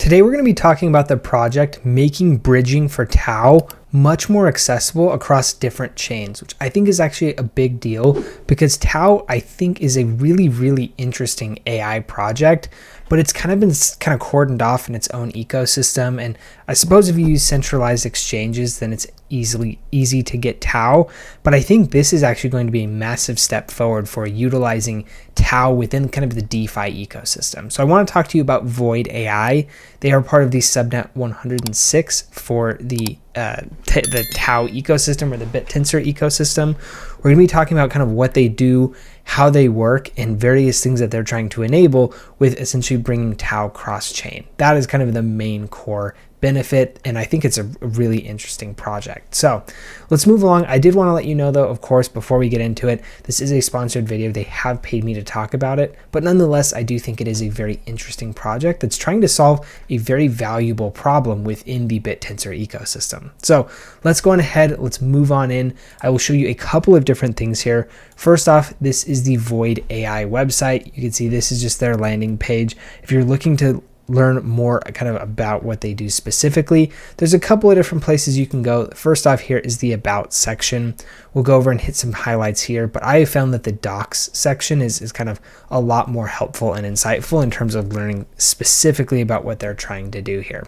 Today we're going to be talking about the project making bridging for Tao much more accessible across different chains, which I think is actually a big deal because Tao, I think, is a really interesting AI project, but it's kind of been cordoned off in its own ecosystem. And I suppose if you use centralized exchanges, then it's easy to get Tao. But I think this is actually going to be a massive step forward for utilizing Tao within kind of the DeFi ecosystem. So I want to talk to you about VoidAi. They are part of the subnet 106 for the Tao ecosystem or the BitTensor ecosystem. We're going to be talking about kind of what they do, how they work, and various things that they're trying to enable with essentially bringing Tao cross-chain. That is kind of the main core benefit, and I think it's a really interesting project. So let's move along. I did want to let you know, though, of course, before we get into it, this is a sponsored video. They have paid me to talk about it, but nonetheless, I do think it is a very interesting project that's trying to solve a very valuable problem within the BitTensor ecosystem. So let's go on ahead. Let's move on in. I will show you a couple of different things here. First off, this is the VoidAi website. You can see this is just their landing page. If you're looking to learn more kind of about what they do specifically, there's a couple of different places you can go. First off, here is the About section. We'll go over and hit some highlights here, but I have found that the Docs section is kind of a lot more helpful and insightful in terms of learning specifically about what they're trying to do here.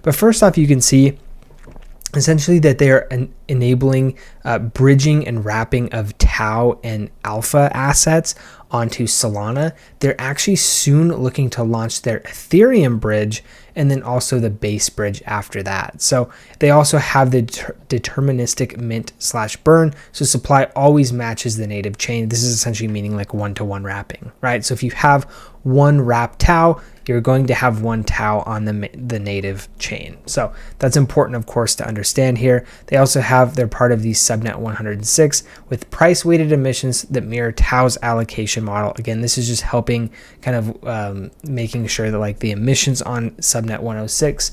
But first off, you can see essentially that they are enabling bridging and wrapping of Tao and Alpha assets onto Solana. They're actually soon looking to launch their Ethereum bridge and then also the base bridge after that. So they also have the deterministic mint/burn. So supply always matches the native chain. This is essentially meaning like one-to-one wrapping, right? So if you have one wrap Tao, you're going to have one Tao on the native chain. So that's important, of course, to understand here. They also have, they're part of the subnet 106 with price weighted emissions that mirror Tao's allocation model. Again, this is just helping kind of making sure that like the emissions on subnet 106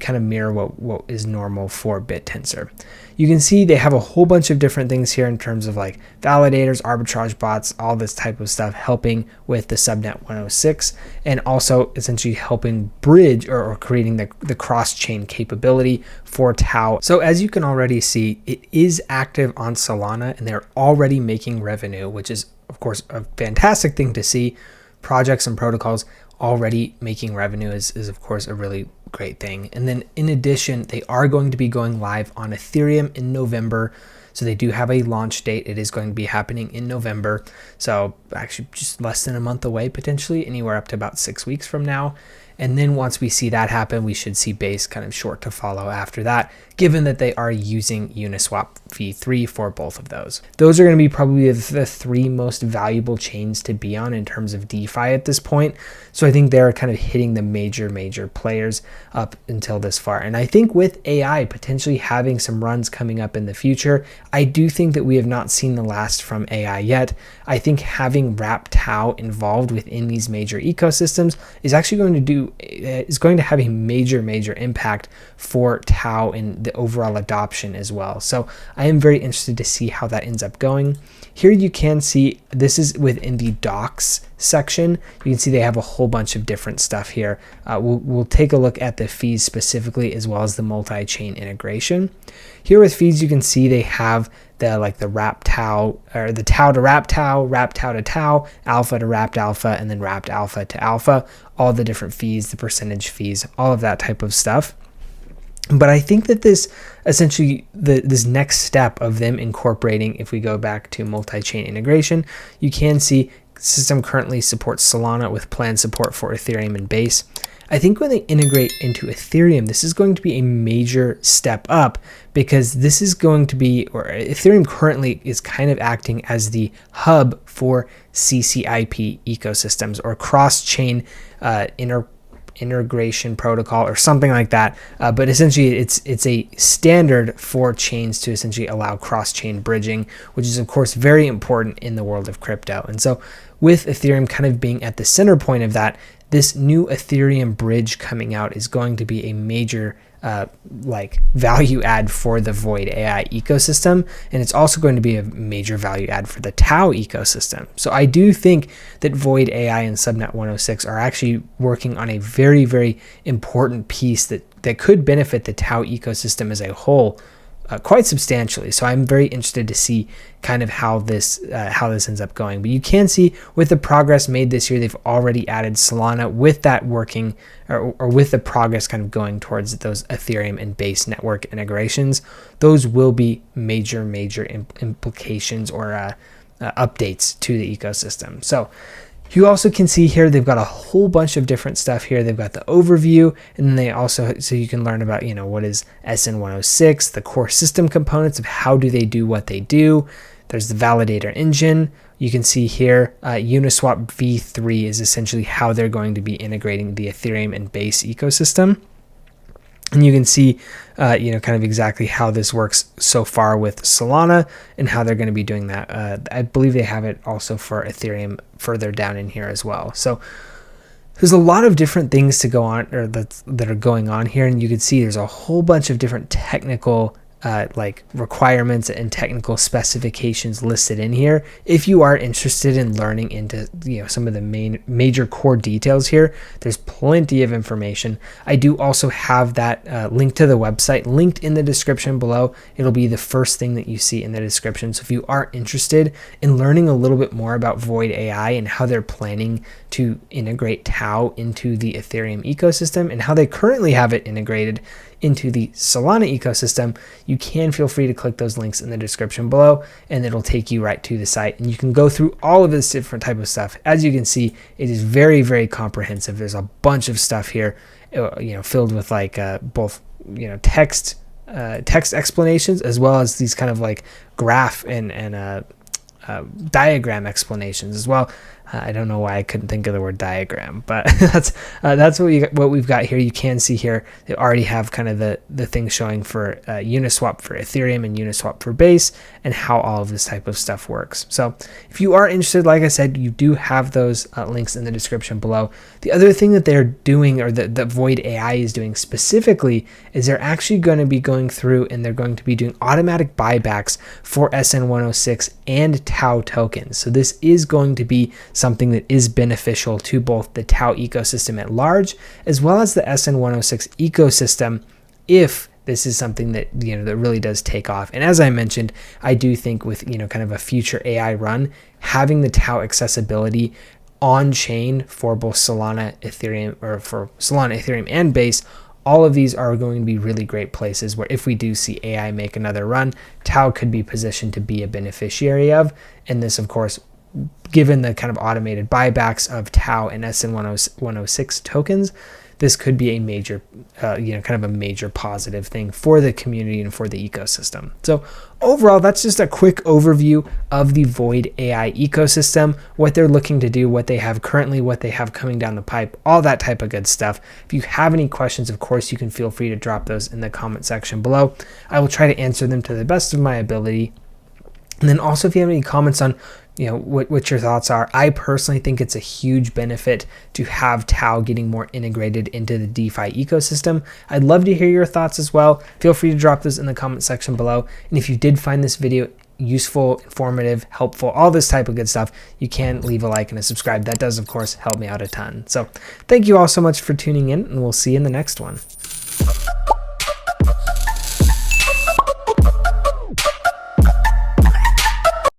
kind of mirror what is normal for BitTensor. You can see they have a whole bunch of different things here in terms of like validators, arbitrage bots, all this type of stuff helping with the subnet 106 and also essentially helping bridge or creating the cross-chain capability for Tao. So as you can already see, it is active on Solana and they're already making revenue, which is of course a fantastic thing to see. Projects and protocols already making revenue is of course a really great thing. And then in addition, they are going to be going live on Ethereum in November. So they do have a launch date. It is going to be happening in November. So actually just less than a month away, potentially anywhere up to about 6 weeks from now. And then once we see that happen, we should see Base kind of short to follow after that, given that they are using Uniswap v3 for both of those. Those are going to be probably the three most valuable chains to be on in terms of DeFi at this point. So I think they're kind of hitting the major players up until this far. And I think with AI potentially having some runs coming up in the future, I do think that we have not seen the last from AI yet. I think having Wrap Tao involved within these major ecosystems is actually going to have a major impact for Tao and the overall adoption as well. So I am very interested to see how that ends up going. Here you can see this is within the docs section. You can see they have a whole bunch of different stuff here. We'll take a look at the fees specifically as well as the multi-chain integration. Here with fees, you can see they have the wrap Tao or the Tao to wrap Tao to Tao, alpha to wrapped alpha, and then wrapped alpha to alpha, all the different fees, the percentage fees, all of that type of stuff. But I think that this essentially, this next step of them incorporating, if we go back to multi-chain integration, you can see system currently supports Solana with planned support for Ethereum and Base. I think when they integrate into Ethereum, this is going to be a major step up because this is going to be, or Ethereum currently is kind of acting as the hub for CCIP ecosystems or cross-chain integration protocol or something like that. But essentially it's a standard for chains to essentially allow cross-chain bridging, which is of course very important in the world of crypto. And so with Ethereum kind of being at the center point of that, this new Ethereum bridge coming out is going to be a major like value add for the VoidAi ecosystem, and it's also going to be a major value add for the Tao ecosystem. So I do think that VoidAi and Subnet 106 are actually working on a very, very important piece that could benefit the Tao ecosystem as a whole quite substantially. So I'm very interested to see kind of how this ends up going. But you can see with the progress made this year, they've already added Solana with that working, or with the progress kind of going towards those Ethereum and Base network integrations. Those will be major implications or updates to the ecosystem. So you also can see here they've got a whole bunch of different stuff here. They've got the overview, and then they also, so you can learn about, what is SN106, the core system components of how do they do what they do. There's the validator engine. You can see here Uniswap v3 is essentially how they're going to be integrating the Ethereum and Base ecosystem. And you can see, kind of exactly how this works so far with Solana and how they're going to be doing that. I believe they have it also for Ethereum further down in here as well. So there's a lot of different things to go on, or that are going on here. And you can see there's a whole bunch of different technical like requirements and technical specifications listed in here. If you are interested in learning into some of the major core details here, there's plenty of information. I do also have that link to the website linked in the description below. It'll be the first thing that you see in the description. So if you are interested in learning a little bit more about VoidAi and how they're planning to integrate Tao into the Ethereum ecosystem and how they currently have it integrated into the Solana ecosystem, you can feel free to click those links in the description below, and it'll take you right to the site, and you can go through all of this different type of stuff. As you can see, it is very, very comprehensive. There's a bunch of stuff here, filled with like both text explanations, as well as these kind of like graph and diagram explanations as well. I don't know why I couldn't think of the word diagram, but that's what we've got here. You can see here they already have kind of the things showing for Uniswap for Ethereum and Uniswap for Base, and how all of this type of stuff works. So if you are interested, like I said, you do have those links in the description below. The other thing that they're doing, or that VoidAi is doing specifically, is they're actually going to be going through and they're going to be doing automatic buybacks for SN106 and Tao tokens. So this is going to be something that is beneficial to both the Tao ecosystem at large, as well as the SN106 ecosystem, if this is something that that really does take off. And as I mentioned, I do think with kind of a future AI run, having the Tao accessibility on chain for both Solana, Ethereum, or for Solana, Ethereum, and Base, all of these are going to be really great places where if we do see AI make another run, Tao could be positioned to be a beneficiary of. And this, of course, given the kind of automated buybacks of Tao and SN106 tokens, this could be a major, kind of a major positive thing for the community and for the ecosystem. So overall, that's just a quick overview of the VoidAi ecosystem, what they're looking to do, what they have currently, what they have coming down the pipe, all that type of good stuff. If you have any questions, of course, you can feel free to drop those in the comment section below. I will try to answer them to the best of my ability. And then also, if you have any comments on what your thoughts are, I personally think it's a huge benefit to have Tao getting more integrated into the DeFi ecosystem. I'd love to hear your thoughts as well. Feel free to drop those in the comment section below. And if you did find this video useful, informative, helpful, all this type of good stuff, you can leave a like and a subscribe. That does, of course, help me out a ton. So thank you all so much for tuning in, and we'll see you in the next one.